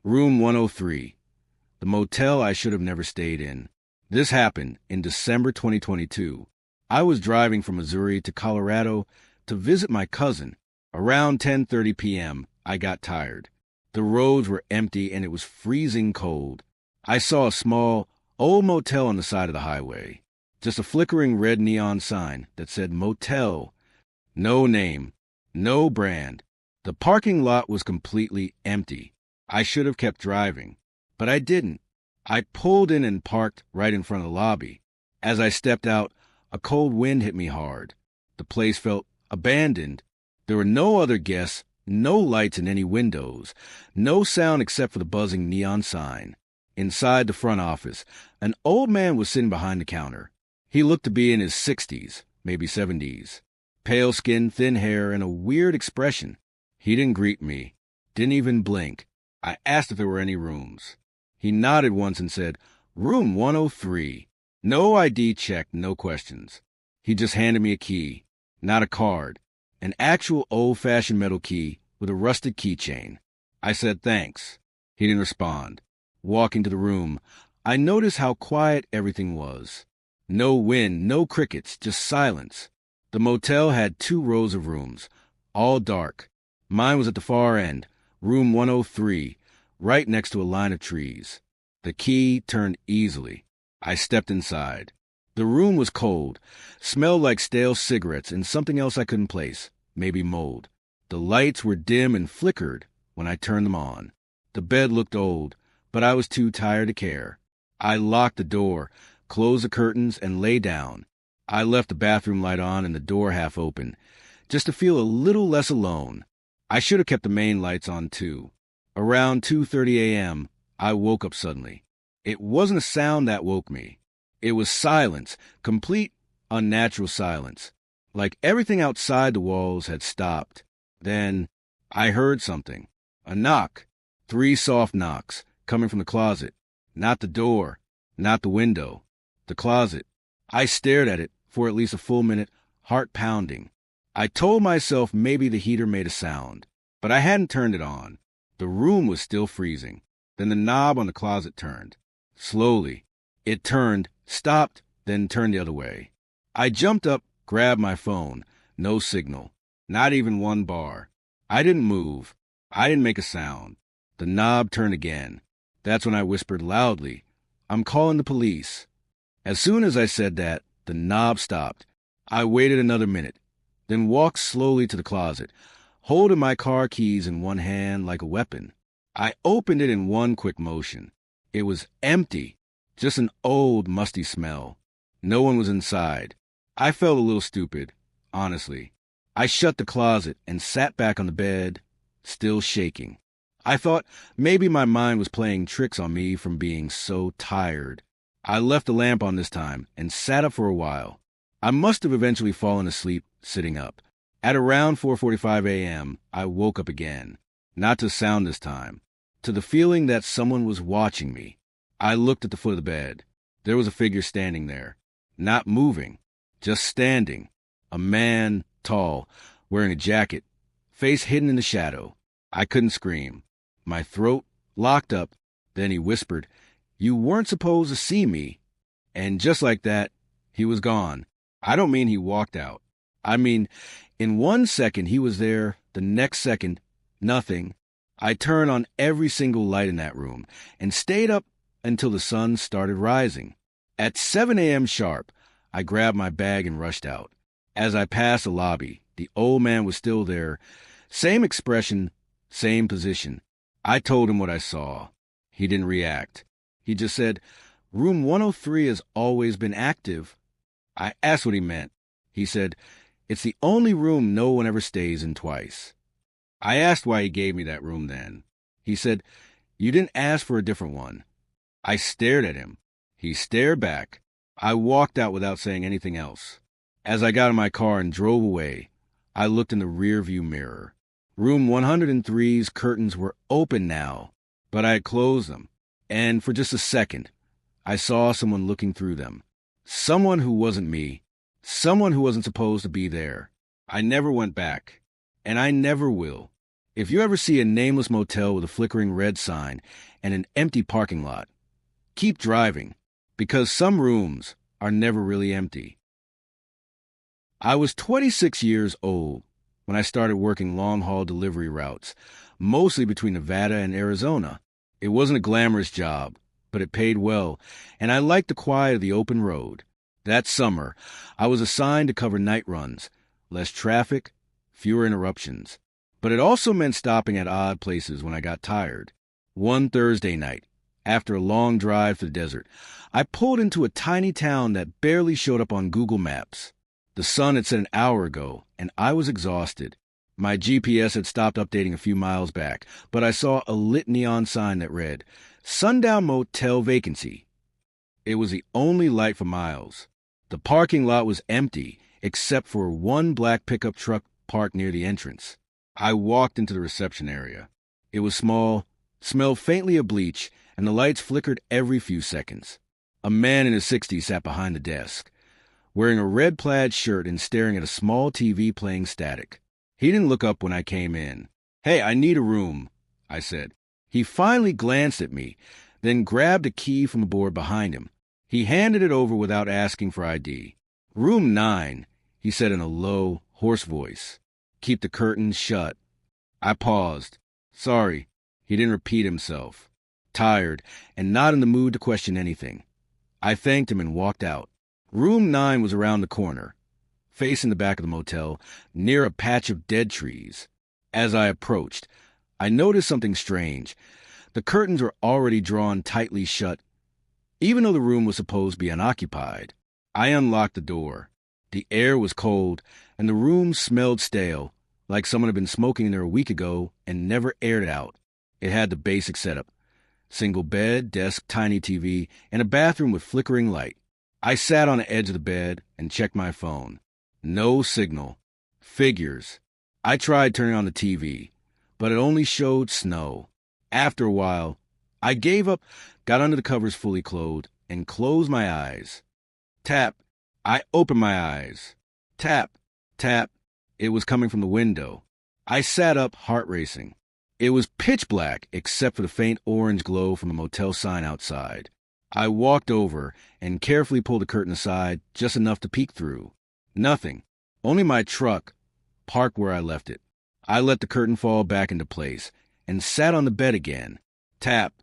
Room 103, the motel I should have never stayed in. This happened in December 2022. I was driving from Missouri to Colorado to visit my cousin. Around 10:30 p.m., I got tired. The roads were empty and it was freezing cold. I saw a small, old motel on the side of the highway. Just a flickering red neon sign that said motel. No name, no brand. The parking lot was completely empty. I should have kept driving, but I didn't. I pulled in and parked right in front of the lobby. As I stepped out, a cold wind hit me hard. The place felt abandoned. There were no other guests, no lights in any windows, no sound except for the buzzing neon sign. Inside the front office, an old man was sitting behind the counter. He looked to be in his 60s, maybe 70s. Pale skin, thin hair, and a weird expression. He didn't greet me, didn't even blink. I asked if there were any rooms. He nodded once and said, "Room 103. No ID check, no questions." He just handed me a key, not a card, an actual old-fashioned metal key with a rusted keychain. I said thanks. He didn't respond. Walking to the room, I noticed how quiet everything was. No wind, no crickets, just silence. The motel had 2 rows of rooms, all dark. Mine was at the far end, room 103, right next to a line of trees. The key turned easily. I stepped inside. The room was cold, smelled like stale cigarettes and something else I couldn't place, maybe mold. The lights were dim and flickered when I turned them on. The bed looked old, but I was too tired to care. I locked the door, closed the curtains, and lay down. I left the bathroom light on and the door half open, just to feel a little less alone. I should have kept the main lights on too. Around 2:30 a.m., I woke up suddenly. It wasn't a sound that woke me. It was silence, complete, unnatural silence. Like everything outside the walls had stopped. Then I heard something. A knock. 3 soft knocks, coming from the closet. Not the door, not the window. The closet. I stared at it for at least a full minute, heart pounding. I told myself maybe the heater made a sound, but I hadn't turned it on. The room was still freezing. Then the knob on the closet turned. Slowly. It turned, stopped, then turned the other way. I jumped up, grabbed my phone. No signal. Not even one bar. I didn't move. I didn't make a sound. The knob turned again. That's when I whispered loudly, "I'm calling the police." As soon as I said that, the knob stopped. I waited another minute, then walked slowly to the closet, holding my car keys in one hand like a weapon. I opened it in one quick motion. It was empty, just an old, musty smell. No one was inside. I felt a little stupid, honestly. I shut the closet and sat back on the bed, still shaking. I thought maybe my mind was playing tricks on me from being so tired. I left the lamp on this time and sat up for a while. I must have eventually fallen asleep sitting up. At around 4:45 a.m., I woke up again. Not to sound this time, to the feeling that someone was watching me. I looked at the foot of the bed. There was a figure standing there, not moving, just standing. A man, tall, wearing a jacket, face hidden in the shadow. I couldn't scream. My throat locked up. Then he whispered, "You weren't supposed to see me." And just like that, he was gone. I don't mean he walked out. I mean, in 1 second he was there, the next second, nothing. I turned on every single light in that room and stayed up until the sun started rising. At 7 a.m. sharp, I grabbed my bag and rushed out. As I passed the lobby, the old man was still there. Same expression, same position. I told him what I saw. He didn't react. He just said, "Room 103 has always been active." I asked what he meant. He said, "It's the only room no one ever stays in twice." I asked why he gave me that room then. He said, "You didn't ask for a different one." I stared at him. He stared back. I walked out without saying anything else. As I got in my car and drove away, I looked in the rearview mirror. Room 103's curtains were open now, but I had closed them. And for just a second, I saw someone looking through them. Someone who wasn't me. Someone who wasn't supposed to be there. I never went back. And I never will. If you ever see a nameless motel with a flickering red sign and an empty parking lot, keep driving, because some rooms are never really empty. I was 26 years old when I started working long-haul delivery routes, mostly between Nevada and Arizona. It wasn't a glamorous job, but it paid well, and I liked the quiet of the open road. That summer, I was assigned to cover night runs, less traffic, fewer interruptions. But it also meant stopping at odd places when I got tired. One Thursday night, after a long drive to the desert, I pulled into a tiny town that barely showed up on Google Maps. The sun had set an hour ago, and I was exhausted. My GPS had stopped updating a few miles back, but I saw a lit neon sign that read, "Sundown Motel Vacancy." It was the only light for miles. The parking lot was empty, except for one black pickup truck parked near the entrance. I walked into the reception area. It was small, smelled faintly of bleach, and the lights flickered every few seconds. A man in his 60s sat behind the desk, wearing a red plaid shirt and staring at a small TV playing static. He didn't look up when I came in. "Hey, I need a room," I said. He finally glanced at me, then grabbed a key from a board behind him. He handed it over without asking for ID. "Room 9, he said in a low, hoarse voice. "Keep the curtains shut." I paused. Sorry, he didn't repeat himself. Tired, and not in the mood to question anything. I thanked him and walked out. Room 9 was around the corner, facing the back of the motel, near a patch of dead trees. As I approached, I noticed something strange. The curtains were already drawn tightly shut, even though the room was supposed to be unoccupied. I unlocked the door. The air was cold, and the room smelled stale, like someone had been smoking in there a week ago and never aired it out. It had the basic setup. Single bed, desk, tiny TV, and a bathroom with flickering light. I sat on the edge of the bed and checked my phone. No signal. Figures. I tried turning on the TV, but it only showed snow. After a while, I gave up, got under the covers fully clothed, and closed my eyes. Tap. I opened my eyes. Tap, tap. It was coming from the window. I sat up, heart racing. It was pitch black except for the faint orange glow from the motel sign outside. I walked over and carefully pulled the curtain aside just enough to peek through. Nothing. Only my truck, parked where I left it. I let the curtain fall back into place and sat on the bed again. Tap,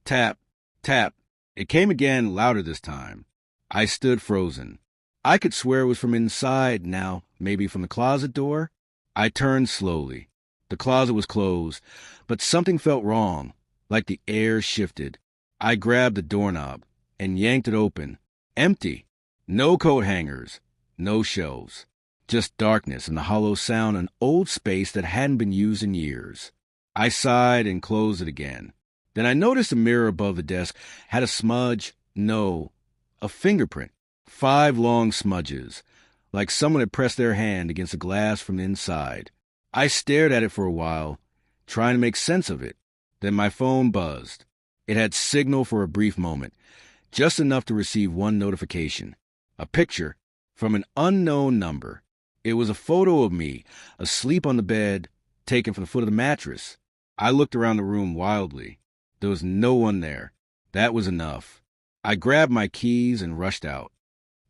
tap, tap. It came again, louder this time. I stood frozen. I could swear it was from inside now, maybe from the closet door. I turned slowly. The closet was closed, but something felt wrong, like the air shifted. I grabbed the doorknob and yanked it open. Empty. No coat hangers. No shelves. Just darkness and the hollow sound of an old space that hadn't been used in years. I sighed and closed it again. Then I noticed the mirror above the desk had a smudge, no, a fingerprint. 5 long smudges, like someone had pressed their hand against the glass from the inside. I stared at it for a while, trying to make sense of it. Then my phone buzzed. It had signal for a brief moment, just enough to receive one notification. A picture from an unknown number. It was a photo of me, asleep on the bed, taken from the foot of the mattress. I looked around the room wildly. There was no one there. That was enough. I grabbed my keys and rushed out.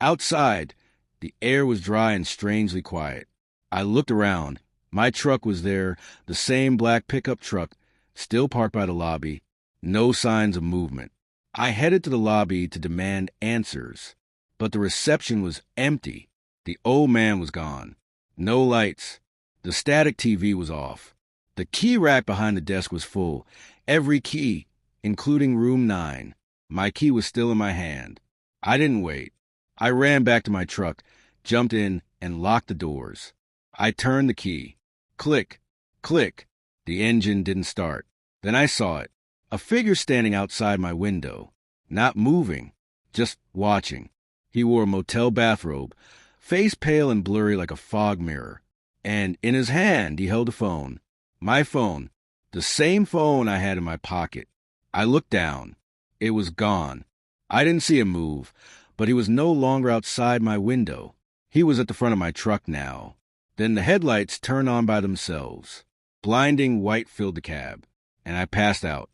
Outside, the air was dry and strangely quiet. I looked around. My truck was there, the same black pickup truck, still parked by the lobby. No signs of movement. I headed to the lobby to demand answers, but the reception was empty. The old man was gone. No lights. The static TV was off. The key rack behind the desk was full. Every key, including room 9. My key was still in my hand. I didn't wait. I ran back to my truck, jumped in, and locked the doors. I turned the key. Click, click. The engine didn't start. Then I saw it. A figure standing outside my window. Not moving, just watching. He wore a motel bathrobe, face pale and blurry like a fog mirror. And in his hand, he held a phone. My phone. The same phone I had in my pocket. I looked down. It was gone. I didn't see him move, but he was no longer outside my window. He was at the front of my truck now. Then the headlights turned on by themselves. Blinding white filled the cab, and I passed out.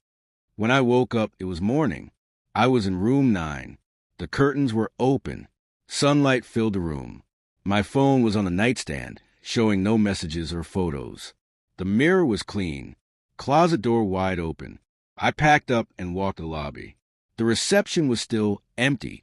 When I woke up, it was morning. I was in room 9. The curtains were open. Sunlight filled the room. My phone was on the nightstand, showing no messages or photos. The mirror was clean. Closet door wide open. I packed up and walked to the lobby. The reception was still empty,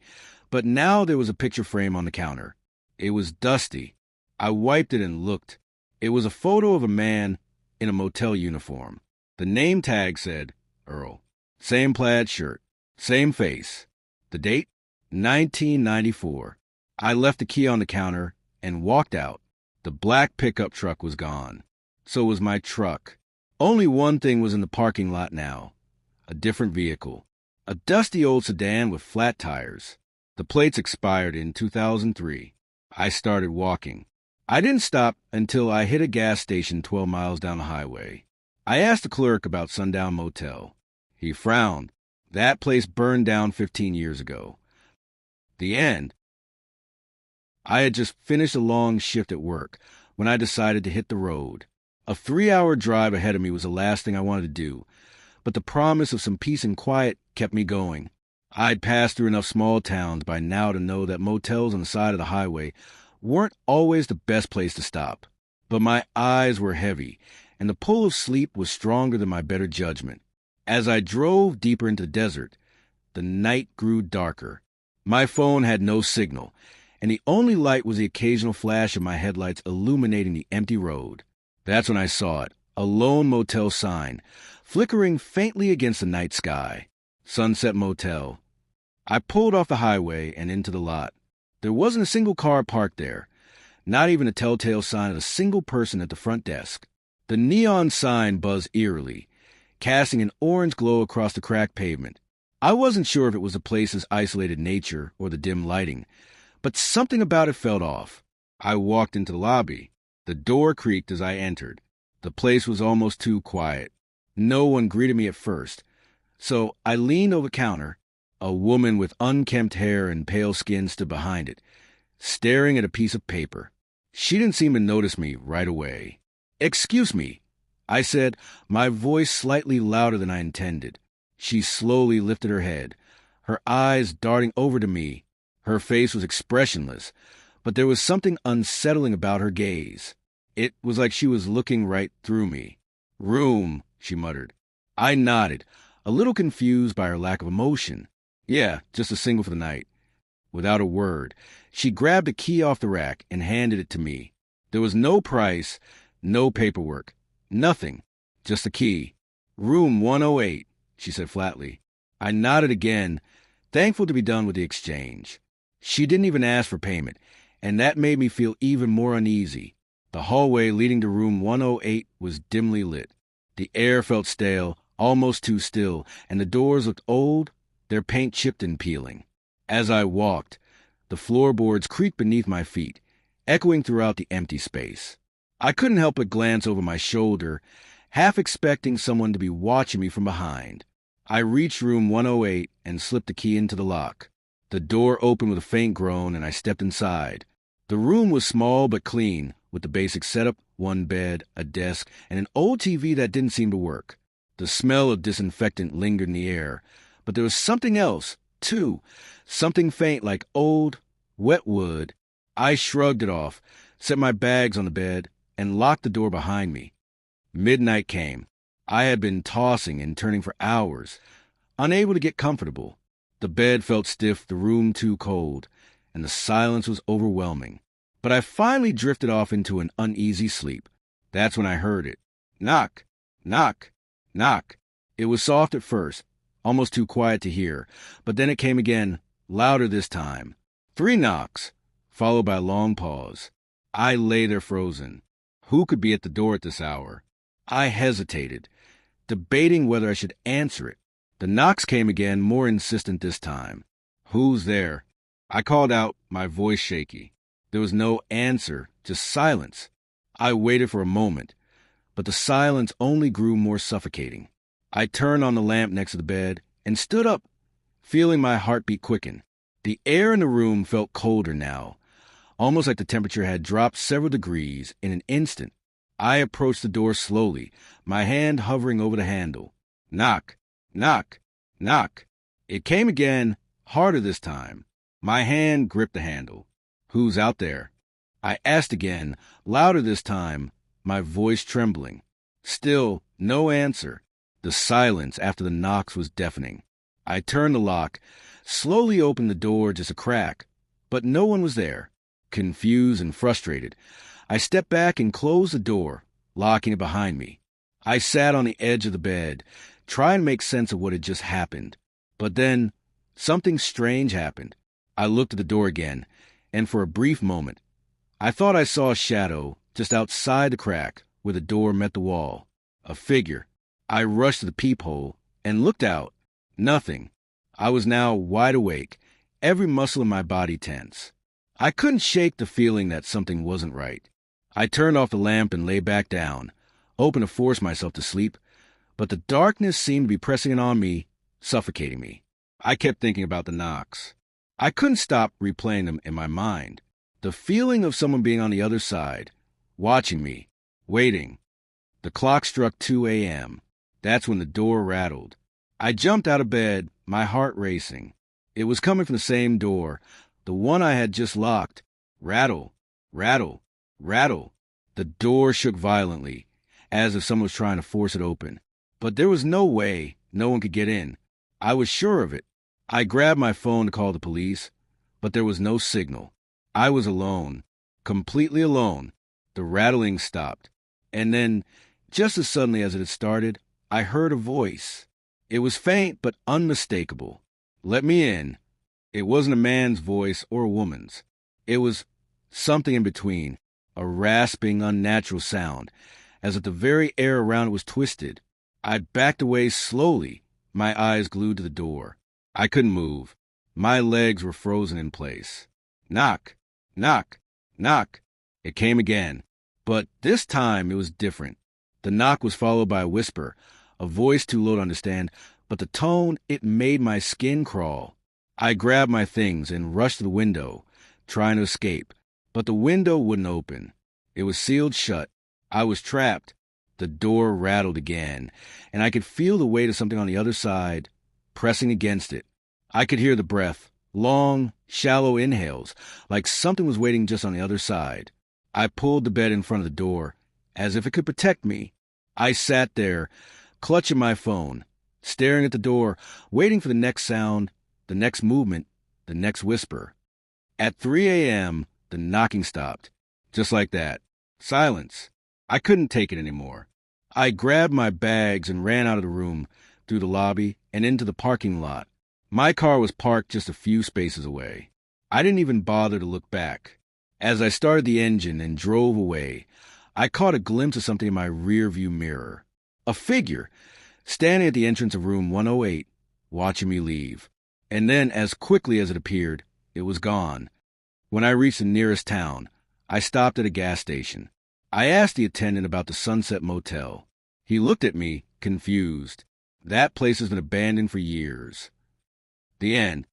but now there was a picture frame on the counter. It was dusty. I wiped it and looked. It was a photo of a man in a motel uniform. The name tag said, Earl. Same plaid shirt. Same face. The date? 1994. I left the key on the counter and walked out. The black pickup truck was gone. So was my truck. Only one thing was in the parking lot now. A different vehicle. A dusty old sedan with flat tires. The plates expired in 2003. I started walking. I didn't stop until I hit a gas station 12 miles down the highway. I asked the clerk about Sundown Motel. He frowned. That place burned down 15 years ago. The end. I had just finished a long shift at work when I decided to hit the road. A 3-hour drive ahead of me was the last thing I wanted to do, but the promise of some peace and quiet kept me going. I'd passed through enough small towns by now to know that motels on the side of the highway weren't always the best place to stop. But my eyes were heavy, and the pull of sleep was stronger than my better judgment. As I drove deeper into the desert, the night grew darker. My phone had no signal, and the only light was the occasional flash of my headlights illuminating the empty road. That's when I saw it, a lone motel sign, flickering faintly against the night sky. Sunset Motel. I pulled off the highway and into the lot. There wasn't a single car parked there, not even a telltale sign of a single person at the front desk. The neon sign buzzed eerily, casting an orange glow across the cracked pavement. I wasn't sure if it was the place's isolated nature or the dim lighting, but something about it felt off. I walked into the lobby. The door creaked as I entered. The place was almost too quiet. No one greeted me at first, so I leaned over the counter. A woman with unkempt hair and pale skin stood behind it, staring at a piece of paper. She didn't seem to notice me right away. "Excuse me," I said, my voice slightly louder than I intended. She slowly lifted her head, her eyes darting over to me. Her face was expressionless, but there was something unsettling about her gaze. It was like she was looking right through me. "Room," she muttered. I nodded, a little confused by her lack of emotion. "Yeah, just a single for the night." Without a word, she grabbed a key off the rack and handed it to me. There was no price, no paperwork, nothing, just a key. "Room 108, she said flatly. I nodded again, thankful to be done with the exchange. She didn't even ask for payment, and that made me feel even more uneasy. The hallway leading to room 108 was dimly lit. The air felt stale, almost too still, and the doors looked old, their paint chipped and peeling. As I walked, the floorboards creaked beneath my feet, echoing throughout the empty space. I couldn't help but glance over my shoulder, half expecting someone to be watching me from behind. I reached room 108 and slipped the key into the lock. The door opened with a faint groan, and I stepped inside. The room was small but clean, with the basic setup, one bed, a desk, and an old TV that didn't seem to work. The smell of disinfectant lingered in the air, but there was something else, too, something faint like old, wet wood. I shrugged it off, set my bags on the bed, and locked the door behind me. Midnight came. I had been tossing and turning for hours, unable to get comfortable. The bed felt stiff, the room too cold, and the silence was overwhelming. But I finally drifted off into an uneasy sleep. That's when I heard it. Knock, knock, knock. It was soft at first, almost too quiet to hear, but then it came again, louder this time. 3 knocks, followed by a long pause. I lay there frozen. Who could be at the door at this hour? I hesitated, debating whether I should answer it. The knocks came again, more insistent this time. "Who's there?" I called out, my voice shaky. There was no answer, just silence. I waited for a moment, but the silence only grew more suffocating. I turned on the lamp next to the bed and stood up, feeling my heartbeat quicken. The air in the room felt colder now, almost like the temperature had dropped several degrees in an instant. I approached the door slowly, my hand hovering over the handle. Knock, knock, knock. It came again, harder this time. My hand gripped the handle. Who's out there? I asked again, louder this time, my voice trembling. Still, no answer. The silence after the knocks was deafening. I turned the lock, slowly opened the door just a crack, but no one was there. Confused and frustrated, I stepped back and closed the door, locking it behind me. I sat on the edge of the bed, trying to make sense of what had just happened. But then, something strange happened. I looked at the door again, and for a brief moment, I thought I saw a shadow just outside the crack where the door met the wall. A figure. I rushed to the peephole and looked out. Nothing. I was now wide awake, every muscle in my body tense. I couldn't shake the feeling that something wasn't right. I turned off the lamp and lay back down, hoping to force myself to sleep, but the darkness seemed to be pressing in on me, suffocating me. I kept thinking about the knocks. I couldn't stop replaying them in my mind. The feeling of someone being on the other side, watching me, waiting. The clock struck 2 a.m. That's when the door rattled. I jumped out of bed, my heart racing. It was coming from the same door, the one I had just locked. Rattle, rattle, rattle. The door shook violently, as if someone was trying to force it open. But there was no way no one could get in. I was sure of it. I grabbed my phone to call the police, but there was no signal. I was alone, completely alone. The rattling stopped. And then, just as suddenly as it had started, I heard a voice. It was faint but unmistakable. Let me in. It wasn't a man's voice or a woman's. It was something in between, a rasping, unnatural sound, as if the very air around it was twisted. I backed away slowly, my eyes glued to the door. I couldn't move. My legs were frozen in place. Knock, knock, knock. It came again, but this time it was different. The knock was followed by a whisper, a voice too low to understand, but the tone, it made my skin crawl. I grabbed my things and rushed to the window, trying to escape, but the window wouldn't open. It was sealed shut. I was trapped. The door rattled again, and I could feel the weight of something on the other side, pressing against it. I could hear the breath, long, shallow inhales, like something was waiting just on the other side. I pulled the bed in front of the door, as if it could protect me. I sat there, clutching my phone, staring at the door, waiting for the next sound, the next movement, the next whisper. At 3 a.m., the knocking stopped. Just like that. Silence. I couldn't take it anymore. I grabbed my bags and ran out of the room, through the lobby, and into the parking lot. My car was parked just a few spaces away. I didn't even bother to look back. As I started the engine and drove away, I caught a glimpse of something in my rearview mirror. A figure, standing at the entrance of room 108, watching me leave. And then, as quickly as it appeared, it was gone. When I reached the nearest town, I stopped at a gas station. I asked the attendant about the Sunset Motel. He looked at me, confused. That place has been abandoned for years. The end.